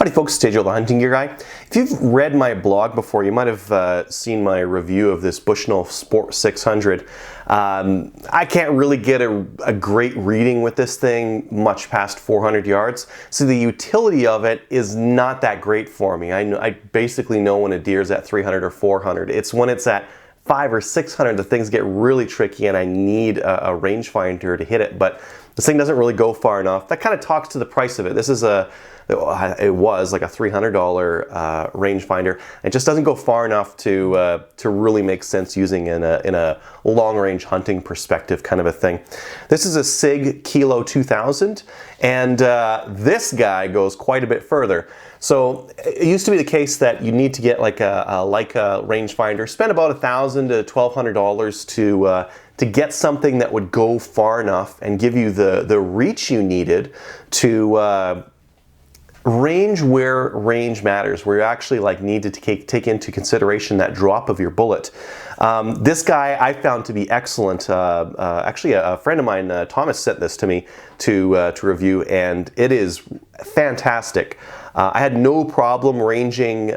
Howdy folks, it's Joe the Hunting Gear Guy. If you've read my blog before, you might have seen my review of this Bushnell Sport 600. I can't really get a great reading with this thing much past 400 yards, so the utility of it is not that great for me. I basically know when a deer's at 300 or 400. It's when it's at 500 or 600 that things get really tricky and I need a rangefinder to hit it, but this thing doesn't really go far enough. That kind of talks to the price of it. This is it was like a $300 rangefinder. It just doesn't go far enough to really make sense using in a long-range hunting perspective kind of a thing. This is a Sig Kilo 2000, and this guy goes quite a bit further. So it used to be the case that you need to get like a Leica rangefinder, spend about $1,000 to $1,200 to get something that would go far enough and give you the reach you needed to range where range matters, where you actually need to take into consideration that drop of your bullet. This guy I found to be excellent. Actually, a friend of mine, Thomas, sent this to me to review, and it is fantastic. I had no problem ranging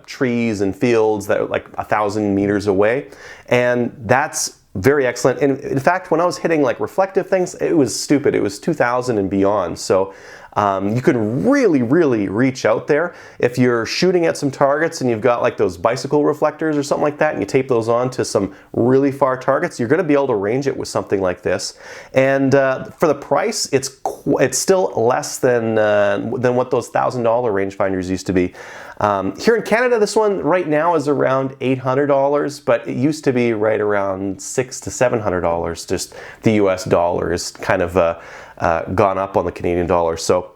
trees and fields that are like 1,000 meters away, and that's very excellent. And in fact, when I was hitting like reflective things, it was stupid. It was 2,000 and beyond. So you can really reach out there. If you're shooting at some targets and you've got like those bicycle reflectors or something like that, and you tape those on to some really far targets, you're going to be able to range it with something like this. And for the price, it's still less than what those $1,000 rangefinders used to be. Here in Canada, this one right now is around $800, but it used to be right around $600 to $700. Just the US dollar is kind of gone up on the Canadian dollar. So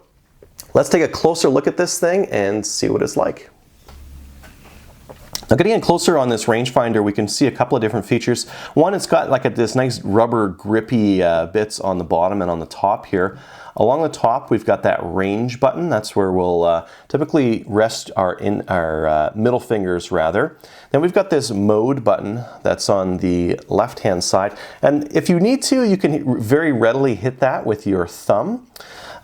let's take a closer look at this thing and see what it's like. Now, getting in closer on this rangefinder, we can see a couple of different features. One, it's got like this nice rubber grippy bits on the bottom and on the top here. Along the top, we've got that range button. That's where we'll typically rest our middle fingers rather. Then we've got this mode button that's on the left-hand side. And if you need to, you can very readily hit that with your thumb.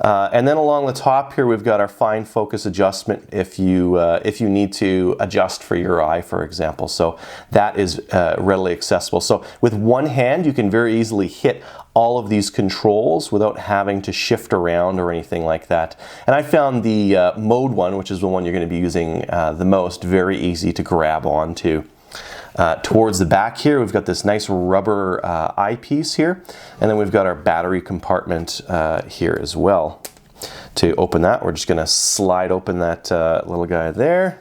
And then along the top here, we've got our fine focus adjustment if you need to adjust for your eye, for example. So that is readily accessible. So with one hand, you can very easily hit all of these controls without having to shift around or anything like that. And I found the mode one, which is the one you're going to be using the most, very easy to grab onto. Towards the back here, we've got this nice rubber eyepiece here, and then we've got our battery compartment here as well. To open that, we're just going to slide open that little guy there,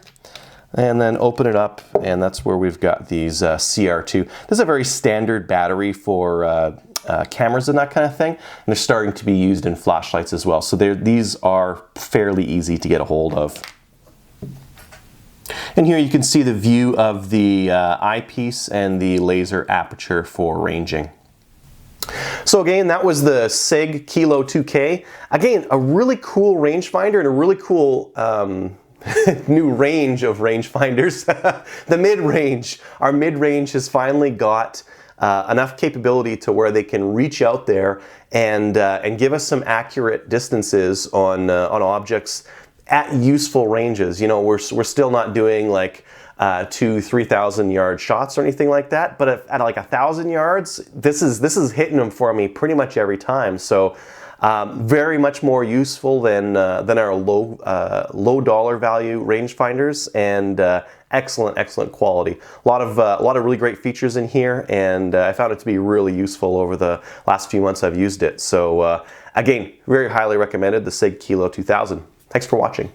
and then open it up, and that's where we've got these CR2. This is a very standard battery for cameras and that kind of thing, and they're starting to be used in flashlights as well. So these are fairly easy to get a hold of. And here you can see the view of the eyepiece and the laser aperture for ranging. So again, that was the Sig Kilo 2K. Again, a really cool rangefinder and a really cool new range of rangefinders. The mid-range. Our mid-range has finally got enough capability to where they can reach out there and give us some accurate distances on objects at useful ranges. You know, we're still not doing like 2,000-3,000 yard shots or anything like that, but at like 1,000 yards, this is hitting them for me pretty much every time. So very much more useful than our low dollar value rangefinders, and excellent quality. A lot of really great features in here, and I found it to be really useful over the last few months I've used it. So again, very highly recommended, the Sig Kilo 2000. Thanks for watching.